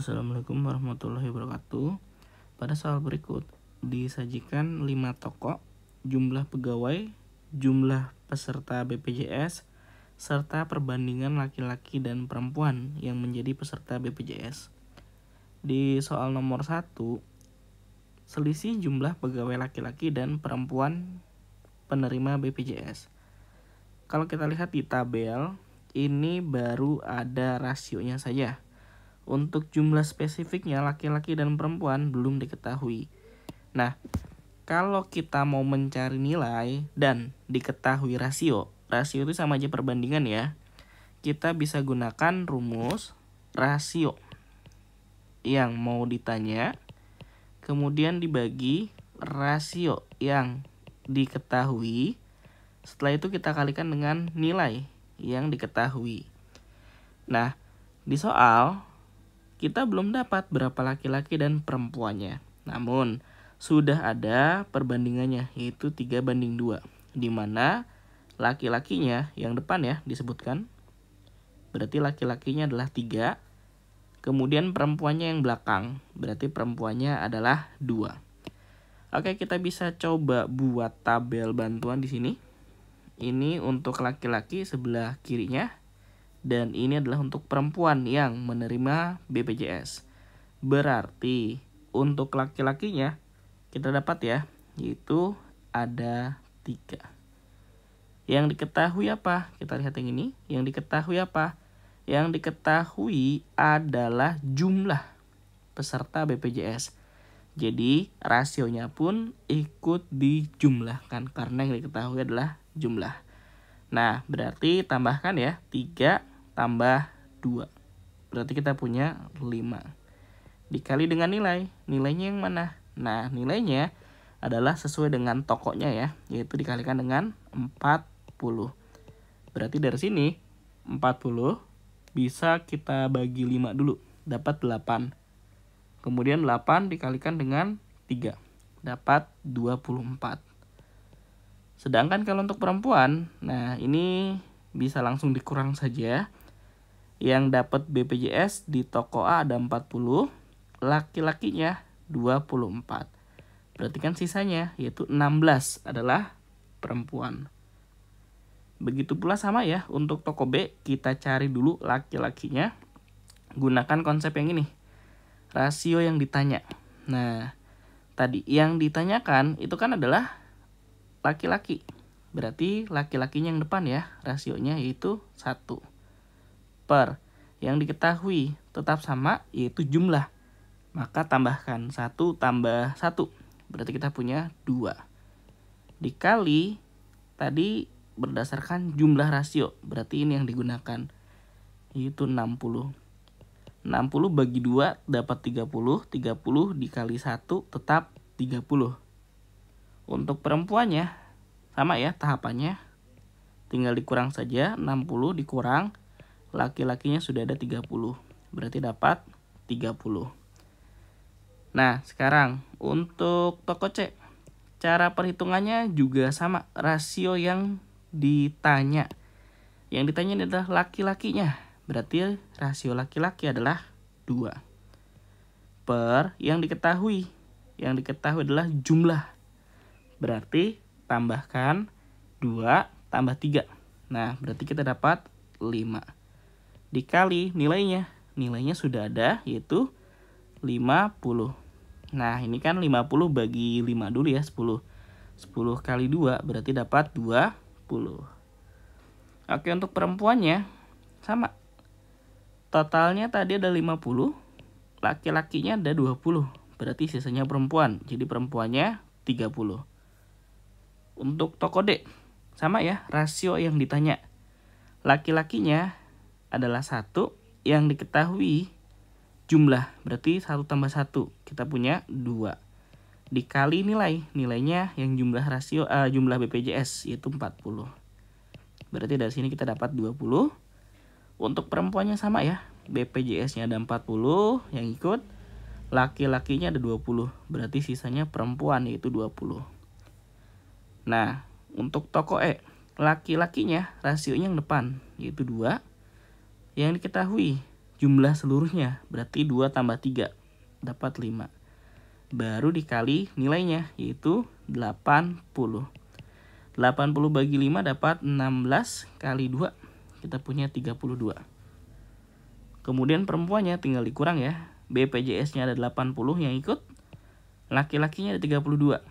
Assalamualaikum warahmatullahi wabarakatuh. Pada soal berikut disajikan 5 toko, jumlah pegawai, jumlah peserta BPJS, serta perbandingan laki-laki dan perempuan yang menjadi peserta BPJS. Di soal nomor 1, selisih jumlah pegawai laki-laki dan perempuan penerima BPJS. Kalau kita lihat di tabel, ini baru ada rasionya saja. Untuk jumlah spesifiknya laki-laki dan perempuan belum diketahui. Nah, kalau kita mau mencari nilai dan diketahui rasio itu sama aja perbandingan ya. Kita bisa gunakan rumus rasio yang mau ditanya, kemudian dibagi rasio yang diketahui. Setelah itu kita kalikan dengan nilai yang diketahui. Nah, di soal kita belum dapat berapa laki-laki dan perempuannya. Namun, sudah ada perbandingannya, yaitu 3:2. Di mana laki-lakinya yang depan ya disebutkan. Berarti laki-lakinya adalah 3. Kemudian perempuannya yang belakang. Berarti perempuannya adalah 2. Oke, kita bisa coba buat tabel bantuan di sini. Ini untuk laki-laki sebelah kirinya. Dan ini adalah untuk perempuan yang menerima BPJS. Berarti untuk laki-lakinya kita dapat ya, yaitu ada 3. Yang diketahui apa? Kita lihat yang ini. Yang diketahui apa? Yang diketahui adalah jumlah peserta BPJS. Jadi rasionya pun ikut dijumlahkan karena yang diketahui adalah jumlah. Nah, berarti tambahkan ya, 3 tambah 2. Berarti kita punya 5. Dikali dengan nilai. Nilainya yang mana? Nah, nilainya adalah sesuai dengan tokonya ya, yaitu dikalikan dengan 40. Berarti dari sini 40 bisa kita bagi 5 dulu, dapat 8. Kemudian 8 dikalikan dengan 3, dapat 24. Sedangkan kalau untuk perempuan, nah ini bisa langsung dikurang saja. Yang dapat BPJS di toko A ada 40, laki-lakinya 24. Berarti kan sisanya yaitu 16 adalah perempuan. Begitu pula sama ya, untuk toko B kita cari dulu laki-lakinya. Gunakan konsep yang ini, rasio yang ditanya. Nah, tadi yang ditanyakan itu kan adalah laki-laki. Berarti laki-lakinya yang depan ya, rasionya yaitu 1. Per yang diketahui tetap sama, yaitu jumlah. Maka tambahkan 1 tambah 1. Berarti kita punya 2. Dikali tadi berdasarkan jumlah rasio. Berarti ini yang digunakan, yaitu 60. 60 bagi 2 dapat 30. 30 dikali 1 tetap 30. Untuk perempuannya sama ya tahapannya. Tinggal dikurang saja, 60 dikurang. Laki-lakinya sudah ada 30. Berarti dapat 30. Nah, sekarang untuk toko C. Cara perhitungannya juga sama, rasio yang ditanya. Yang ditanya adalah laki-lakinya. Berarti rasio laki-laki adalah 2. Per yang diketahui. Yang diketahui adalah jumlah. Berarti tambahkan 2 tambah 3. Nah, berarti kita dapat 5. Dikali nilainya. Nilainya sudah ada, yaitu 50. Nah, ini kan 50 bagi 5 dulu ya, 10. 10 kali 2 berarti dapat 20. Oke, untuk perempuannya sama. Totalnya tadi ada 50. Laki-lakinya ada 20. Berarti sisanya perempuan. Jadi perempuannya 30. Untuk toko D sama ya, rasio yang ditanya. Laki-lakinya adalah 1, yang diketahui jumlah. Berarti 1 tambah 1, kita punya 2. Dikali nilai. Nilainya yang jumlah rasio jumlah BPJS yaitu 40. Berarti dari sini kita dapat 20. Untuk perempuannya sama ya. BPJS-nya ada 40 yang ikut. Laki-lakinya ada 20. Berarti sisanya perempuan yaitu 20. Nah, untuk toko E, laki-lakinya rasionya yang depan yaitu 2. Yang diketahui jumlah seluruhnya, berarti 2 tambah 3 dapat 5. Baru dikali nilainya, yaitu 80. 80 bagi 5 dapat 16 kali 2. Kita punya 32. Kemudian perempuannya tinggal dikurang ya. BPJS-nya ada 80 yang ikut. Laki-lakinya ada 32.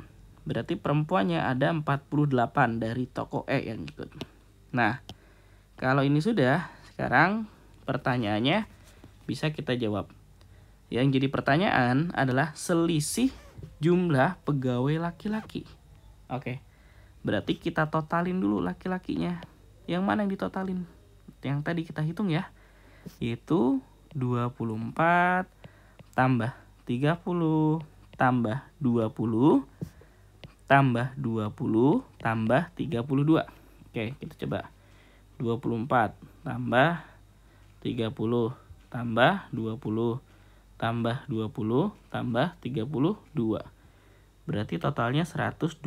Berarti perempuannya ada 48 dari toko E yang ikut. Nah, kalau ini sudah, sekarang pertanyaannya bisa kita jawab. Yang jadi pertanyaan adalah selisih jumlah pegawai laki-laki. Oke. Berarti kita totalin dulu laki-lakinya. Yang mana yang ditotalin? Yang tadi kita hitung ya. Yaitu 24 tambah 30 tambah 20 tambah 20 tambah 32. Oke, kita coba. 24 tambah 30 tambah 20 tambah 20 tambah 32. Berarti totalnya 126.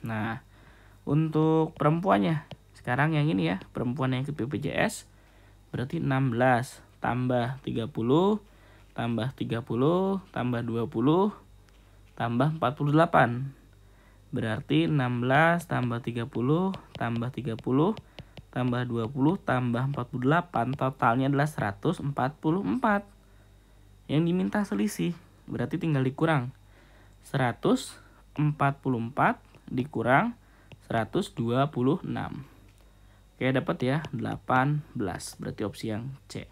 Nah, untuk perempuannya, sekarang yang ini ya, perempuan yang ikut BPJS, berarti 16 tambah 30 tambah 30 tambah 20 tambah 48. Berarti 16 tambah 30 tambah 30 tambah 20 tambah 48, totalnya adalah 144. Yang diminta selisih, berarti tinggal dikurang. 144 dikurang 126. Oke, dapat ya 18. Berarti opsi yang C.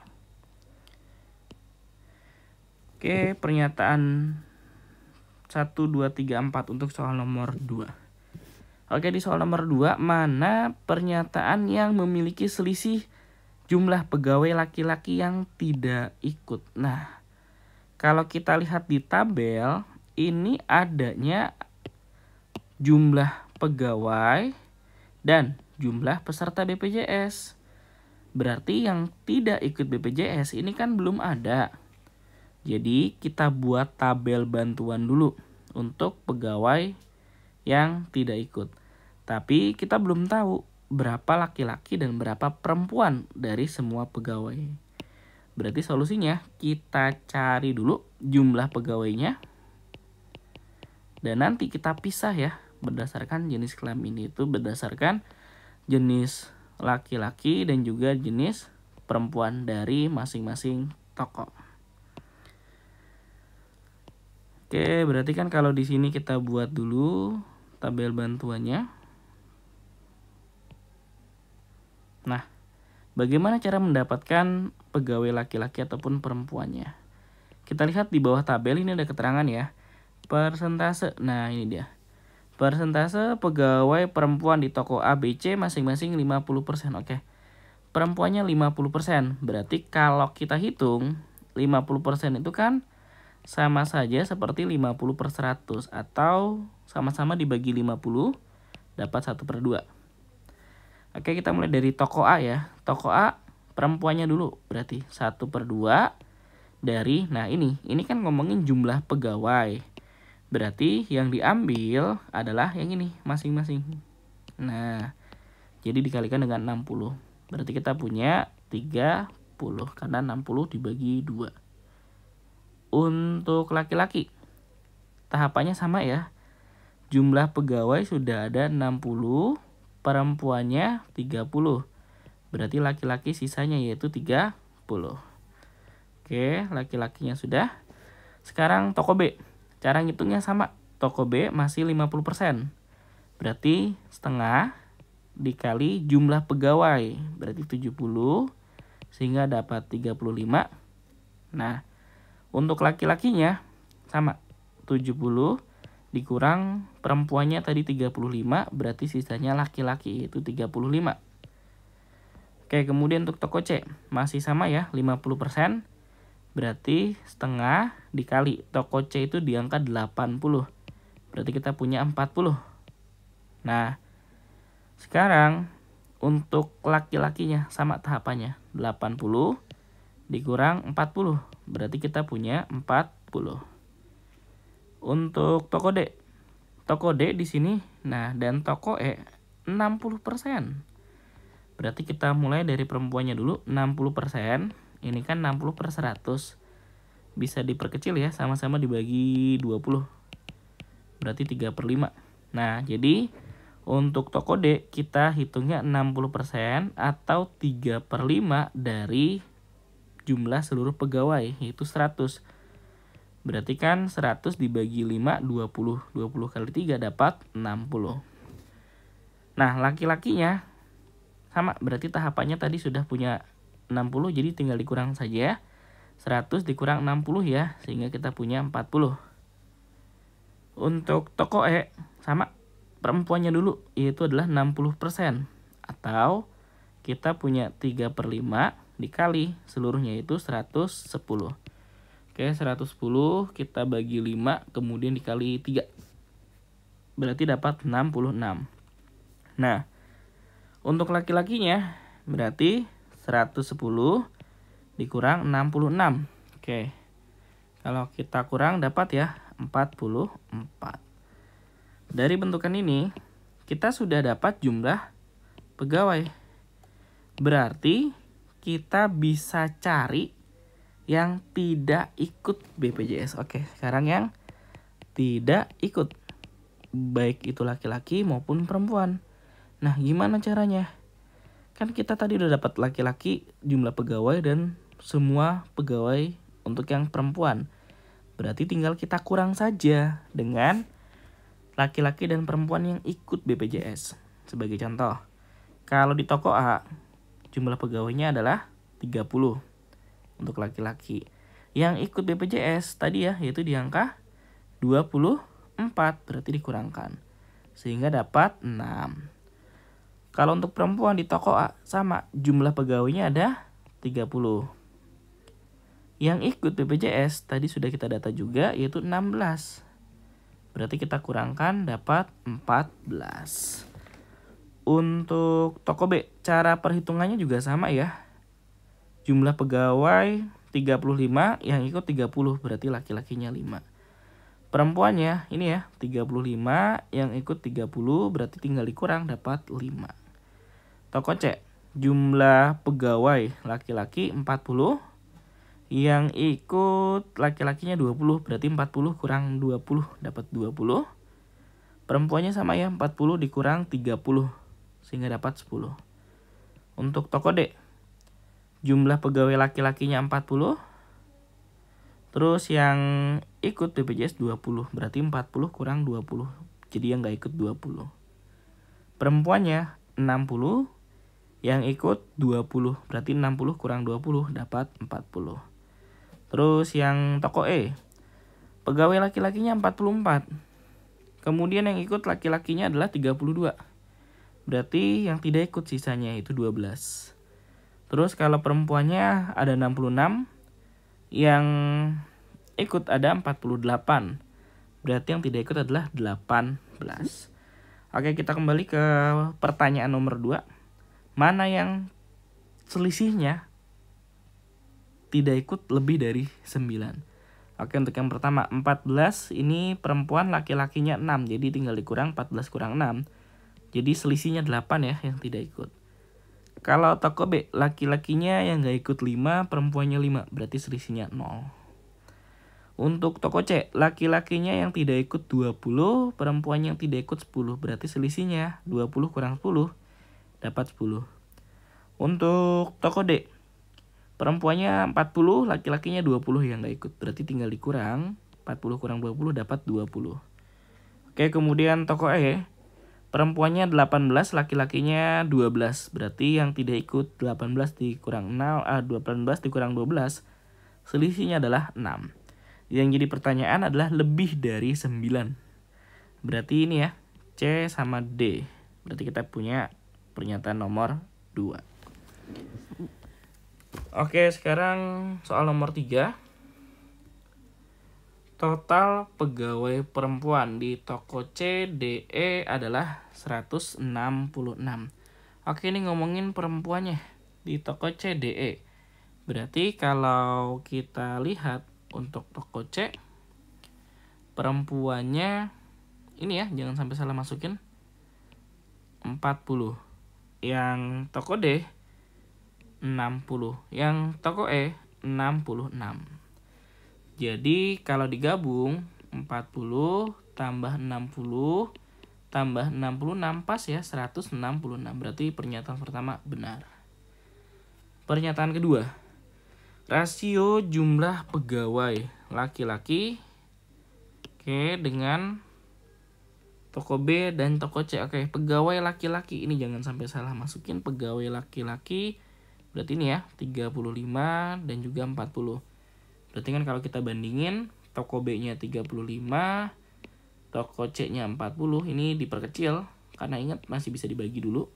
Oke, pernyataan 1, 2, 3, 4 untuk soal nomor 2. Oke, di soal nomor 2, mana pernyataan yang memiliki selisih jumlah pegawai laki-laki yang tidak ikut? Nah, kalau kita lihat di tabel, ini adanya jumlah pegawai dan jumlah peserta BPJS. Berarti yang tidak ikut BPJS ini kan belum ada. Jadi kita buat tabel bantuan dulu untuk pegawai yang tidak ikut. Tapi kita belum tahu berapa laki-laki dan berapa perempuan dari semua pegawai. Berarti solusinya kita cari dulu jumlah pegawainya. Dan nanti kita pisah ya berdasarkan jenis kelamin, itu berdasarkan jenis laki-laki dan juga jenis perempuan dari masing-masing toko. Oke, berarti kan kalau di sini kita buat dulu tabel bantuannya. Nah, bagaimana cara mendapatkan pegawai laki-laki ataupun perempuannya? Kita lihat di bawah tabel ini ada keterangan ya. Persentase. Nah, ini dia. Persentase pegawai perempuan di toko A, B, C masing-masing 50%. Oke. Perempuannya 50%. Berarti kalau kita hitung 50% itu kan sama saja seperti 50/100 atau sama-sama dibagi 50 dapat 1/2. Oke, kita mulai dari toko A ya. Toko A perempuannya dulu berarti 1/2 dari, nah ini kan ngomongin jumlah pegawai. Berarti yang diambil adalah yang ini masing-masing. Nah, jadi dikalikan dengan 60. Berarti kita punya 30 karena 60 dibagi 2. Untuk laki-laki, tahapannya sama ya. Jumlah pegawai sudah ada 60, perempuannya 30. Berarti laki-laki sisanya yaitu 30. Oke, laki-lakinya sudah. Sekarang toko B. Cara ngitungnya sama. Toko B masih 50%. Berarti setengah dikali jumlah pegawai. Berarti 70. Sehingga dapat 35. Nah, untuk laki-lakinya sama. 70 dikurang perempuannya tadi 35. Berarti sisanya laki-laki itu 35. Oke, kemudian untuk toko C masih sama ya, 50%. Berarti setengah dikali toko C itu di angka 80. Berarti kita punya 40. Nah, sekarang untuk laki-lakinya sama tahapannya. 80 dikurang 40. Berarti kita punya 40. Untuk toko D. Toko D di sini, nah dan toko E 60%. Berarti kita mulai dari perempuannya dulu 60%. Ini kan 60 per 100. Bisa diperkecil ya, sama-sama dibagi 20. Berarti 3 per 5. Nah, jadi untuk toko D kita hitungnya 60% atau 3 per 5 dari jumlah seluruh pegawai, yaitu 100. Berarti kan 100 dibagi 5, 20. 20 kali 3 dapat 60. Nah, laki-lakinya sama, berarti tahapannya tadi sudah punya 60, jadi tinggal dikurang saja. 100 dikurang 60 ya, sehingga kita punya 40. Untuk toko E, sama, perempuannya dulu, yaitu adalah 60%. Atau kita punya 3 per 5 dikali seluruhnya, itu 110. Oke, 110 kita bagi 5, kemudian dikali 3. Berarti dapat 66. Nah, untuk laki-lakinya berarti 110 dikurang 66. Oke. Kalau kita kurang dapat ya 44. Dari bentukan ini kita sudah dapat jumlah pegawai. Berarti kita bisa cari yang tidak ikut BPJS. Oke, sekarang yang tidak ikut, baik itu laki-laki maupun perempuan. Nah, gimana caranya? Kan kita tadi udah dapat laki-laki jumlah pegawai dan semua pegawai untuk yang perempuan. Berarti tinggal kita kurang saja dengan laki-laki dan perempuan yang ikut BPJS. Sebagai contoh, kalau di toko A jumlah pegawainya adalah 30 untuk laki-laki. Yang ikut BPJS tadi ya, yaitu di angka 24, berarti dikurangkan. Sehingga dapat 6. Kalau untuk perempuan di toko A sama, jumlah pegawainya ada 30. Yang ikut BPJS tadi sudah kita data juga, yaitu 16. Berarti kita kurangkan dapat 14. Untuk toko B, cara perhitungannya juga sama ya. Jumlah pegawai 35, yang ikut 30, berarti laki-lakinya 5. Perempuannya ini ya, 35, yang ikut 30, berarti tinggal dikurang dapat 5. Toko C, jumlah pegawai laki-laki 40, yang ikut laki-lakinya 20, berarti 40 kurang 20 dapat 20. Perempuannya sama ya, 40 dikurang 30, sehingga dapat 10. Untuk toko D, jumlah pegawai laki-lakinya 40, terus yang ikut BPJS 20, berarti 40 kurang 20, jadi yang gak ikut 20. Perempuannya 60, yang ikut 20, berarti 60 kurang 20 dapat 40. Terus yang toko E, pegawai laki-lakinya 44, kemudian yang ikut laki-lakinya adalah 32, berarti yang tidak ikut sisanya itu 12. Terus kalau perempuannya ada 66, yang ikut ada 48, berarti yang tidak ikut adalah 18. Oke, kita kembali ke pertanyaan nomor 2. Mana yang selisihnya tidak ikut lebih dari 9? Oke, untuk yang pertama 14 ini perempuan, laki-lakinya 6, jadi tinggal dikurang 14 kurang 6. Jadi selisihnya 8 ya yang tidak ikut. Kalau toko B, laki-lakinya yang gak ikut 5, perempuannya 5, berarti selisihnya 0. Untuk toko C, laki-lakinya yang tidak ikut 20, perempuan yang tidak ikut 10, berarti selisihnya 20 kurang 10 dapat 10. Untuk toko D, perempuannya 40, laki-lakinya 20 yang gak ikut, berarti tinggal dikurang 40 kurang 20 dapat 20. Oke, kemudian toko E, perempuannya 18, laki-lakinya 12, berarti yang tidak ikut 18 dikurang 18 dikurang 12, selisihnya adalah 6. Yang jadi pertanyaan adalah lebih dari 9. Berarti ini ya, C sama D. Berarti kita punya pernyataan nomor 2. Oke, sekarang soal nomor 3. Total pegawai perempuan di toko C, D, E adalah 166. Oke, ini ngomongin perempuannya di toko C, D, E. Berarti kalau kita lihat untuk toko C, perempuannya ini ya, jangan sampai salah masukin, 40. Yang toko D, 60. Yang toko E 66. Jadi kalau digabung 40 tambah 60 tambah 66 pas ya 166. Berarti pernyataan pertama benar. Pernyataan kedua. Rasio jumlah pegawai laki-laki dengan toko B dan toko C. Oke, pegawai laki-laki ini jangan sampai salah masukin pegawai laki-laki. Berarti ini ya 35 dan juga 40. Berarti kan kalau kita bandingin toko B-nya 35, toko C-nya 40, ini diperkecil karena ingat masih bisa dibagi dulu.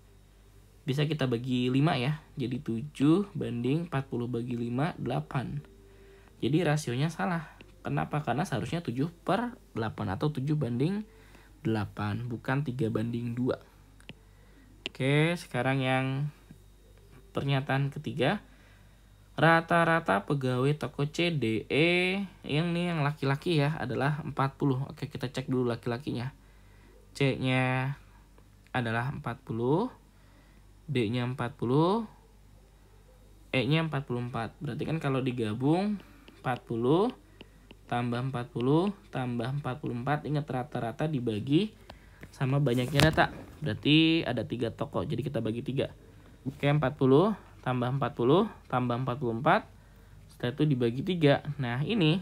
Bisa kita bagi 5 ya. Jadi 7 banding 40 bagi 5 8. Jadi rasionya salah. Kenapa? Karena seharusnya 7/8 atau 7 banding 8, bukan 3 banding 2. Oke, sekarang yang pernyataan ketiga. Rata-rata pegawai toko C, D, E yang laki-laki ya adalah 40. Oke, kita cek dulu laki-lakinya. C-nya adalah 40, D-nya 40, E-nya 44. Berarti kan kalau digabung 40 tambah 40 tambah 44, ingat rata-rata dibagi sama banyaknya data. Berarti ada 3 toko, jadi kita bagi 3. Oke, 40 tambah 40 tambah 44, setelah itu dibagi 3. Nah ini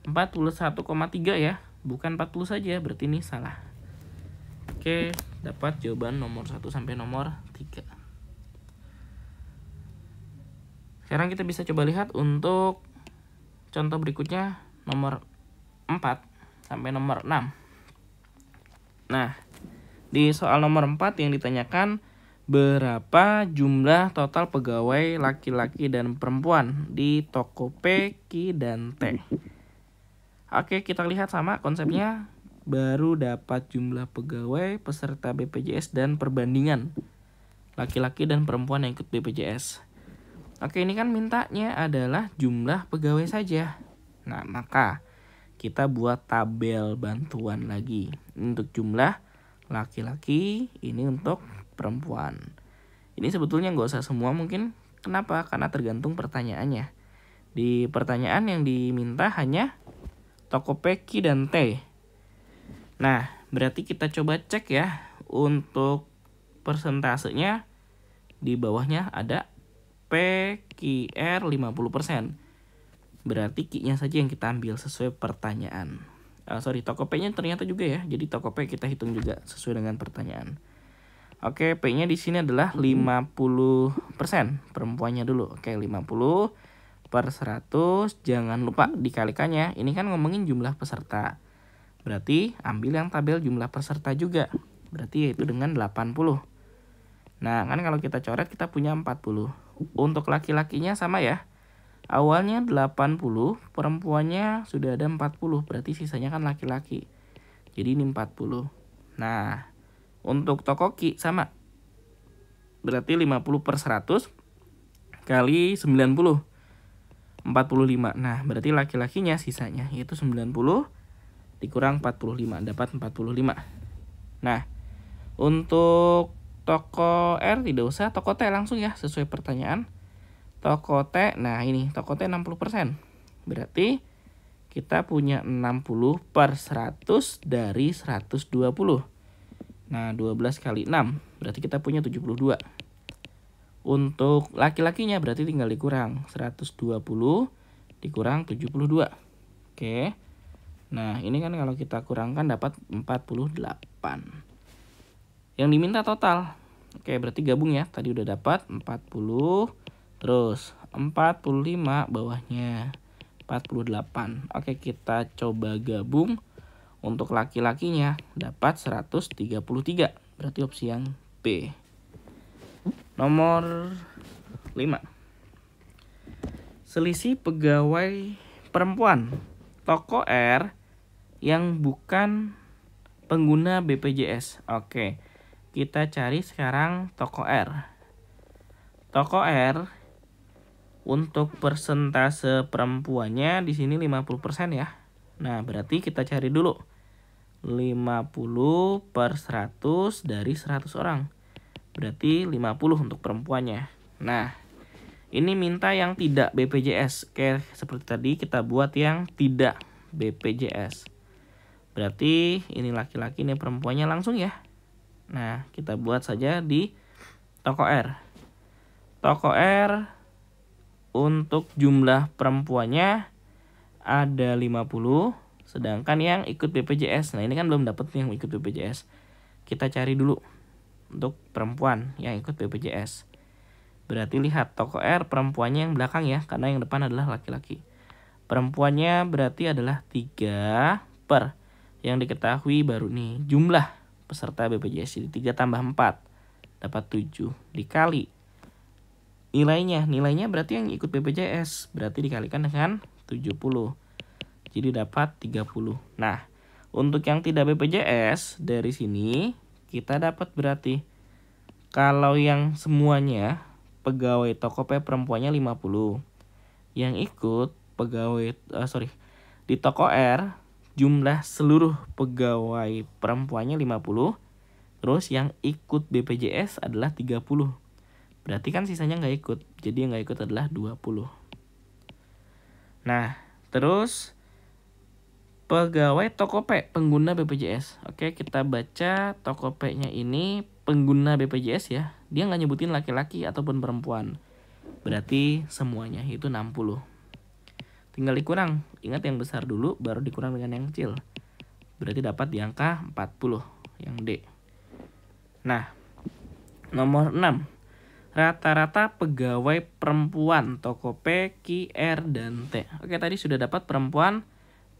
41,3 ya, bukan 40 saja, berarti ini salah. Oke, dapat jawaban nomor 1 sampai nomor 3. Sekarang kita bisa coba lihat untuk contoh berikutnya nomor 4 sampai nomor 6. Nah, di soal nomor 4 yang ditanyakan berapa jumlah total pegawai laki-laki dan perempuan di toko P, Q, dan T. Oke, kita lihat sama konsepnya. Baru dapat jumlah pegawai, peserta BPJS, dan perbandingan laki-laki dan perempuan yang ikut BPJS. Oke, ini kan mintanya adalah jumlah pegawai saja. Nah, maka kita buat tabel bantuan lagi. Untuk jumlah laki-laki, ini untuk perempuan. Ini sebetulnya nggak usah semua mungkin. Kenapa? Karena tergantung pertanyaannya. Di pertanyaan yang diminta hanya toko P, Q, dan T. Nah, berarti kita coba cek ya. Untuk persentasenya di bawahnya ada PQR 50%. Berarti Q-nya saja yang kita ambil sesuai pertanyaan. Toko P-nya ternyata juga ya. Jadi toko P kita hitung juga sesuai dengan pertanyaan. Oke, P-nya di sini adalah 50%. Perempuannya dulu. Oke, 50/100. Jangan lupa dikalikannya. Ini kan ngomongin jumlah peserta. Berarti ambil yang tabel jumlah peserta juga. Berarti yaitu dengan 80. Nah, kan kalau kita coret kita punya 40. Untuk laki-lakinya sama ya. Awalnya 80, perempuannya sudah ada 40. Berarti sisanya kan laki-laki. Jadi ini 40. Nah, untuk toko Q sama. Berarti 50/100 kali 90. 45. Nah, berarti laki-lakinya sisanya yaitu 90 dikurang 45. Dapat 45. Nah, untuk toko R tidak usah, toko T langsung ya sesuai pertanyaan. Toko T, nah ini toko T 60%. Berarti kita punya 60/100 dari 120. Nah, 12 kali 6, berarti kita punya 72. Untuk laki-lakinya berarti tinggal dikurang 120 dikurang 72. Oke. Nah, ini kan kalau kita kurangkan dapat 48. Yang diminta total. Oke, berarti gabung ya. Tadi udah dapat 40, terus 45 bawahnya 48. Oke, kita coba gabung. Untuk laki-lakinya dapat 133. Berarti opsi yang B. Nomor 5. Selisih pegawai perempuan toko R yang bukan pengguna BPJS. Oke, kita cari sekarang toko R. Toko R untuk persentase perempuannya di sini 50% ya. Nah, berarti kita cari dulu 50/100 dari 100 orang. Berarti 50 untuk perempuannya. Nah, Ini minta yang tidak BPJS. Oke, seperti tadi kita buat yang tidak BPJS. Berarti ini laki-laki, ini perempuannya langsung ya. Nah, kita buat saja di toko R. Toko R untuk jumlah perempuannya ada 50, sedangkan yang ikut BPJS. Nah, ini kan belum dapat yang ikut BPJS. Kita cari dulu untuk perempuan yang ikut BPJS. Berarti lihat toko R perempuannya yang belakang ya, karena yang depan adalah laki-laki. Perempuannya berarti adalah 3 per. Yang diketahui baru nih jumlah peserta BPJS. Jadi 3 tambah 4 dapat 7 dikali nilainya berarti yang ikut BPJS, berarti dikalikan dengan 70. Jadi dapat 30. Nah, untuk yang tidak BPJS dari sini kita dapat berarti kalau yang semuanya pegawai toko P perempuannya 50. Yang ikut pegawai di toko R jumlah seluruh pegawai perempuannya 50. Terus yang ikut BPJS adalah 30. Berarti kan sisanya nggak ikut. Jadi yang nggak ikut adalah 20. Nah, terus pegawai toko P pengguna BPJS. Oke, kita baca toko P-nya ini pengguna BPJS ya. Dia nggak nyebutin laki-laki ataupun perempuan. Berarti semuanya itu 60. Tinggal dikurang. Ingat yang besar dulu baru dikurang dengan yang kecil. Berarti dapat di angka 40 yang D. Nah, nomor 6. Rata-rata pegawai perempuan toko P, Q, R, dan T. Oke, tadi sudah dapat perempuan,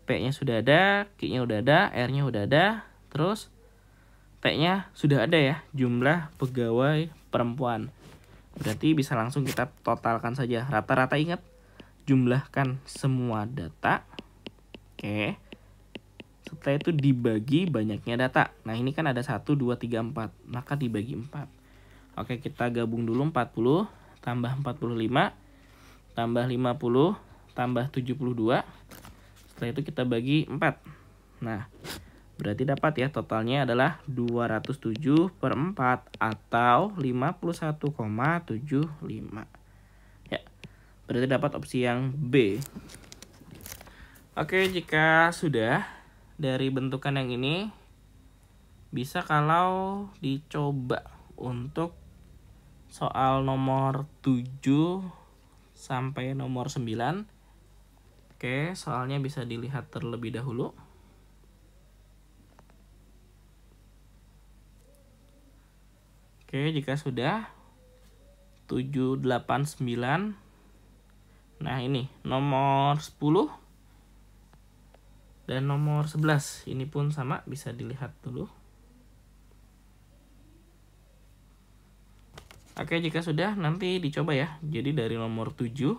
P-nya sudah ada, Q-nya udah ada, R-nya udah ada, terus T-nya sudah ada ya, jumlah pegawai perempuan. Berarti bisa langsung kita totalkan saja. Rata-rata ingat, jumlahkan semua data. Oke. Setelah itu dibagi banyaknya data. Nah, ini kan ada 1, 2, 3, 4. Maka dibagi 4. Oke, kita gabung dulu 40 tambah 45 tambah 50 tambah 72. Setelah itu kita bagi 4. Nah, berarti dapat ya totalnya adalah 207 per 4 atau 51,75. Ya, berarti dapat opsi yang B. Oke, jika sudah dari bentukan yang ini, bisa kalau dicoba untuk soal nomor 7 sampai nomor 9. Oke, soalnya bisa dilihat terlebih dahulu. Oke, jika sudah 7, 8, 9. Nah, ini nomor 10 dan nomor 11. Ini pun sama, bisa dilihat dulu. Oke, jika sudah nanti dicoba ya. Jadi dari nomor 7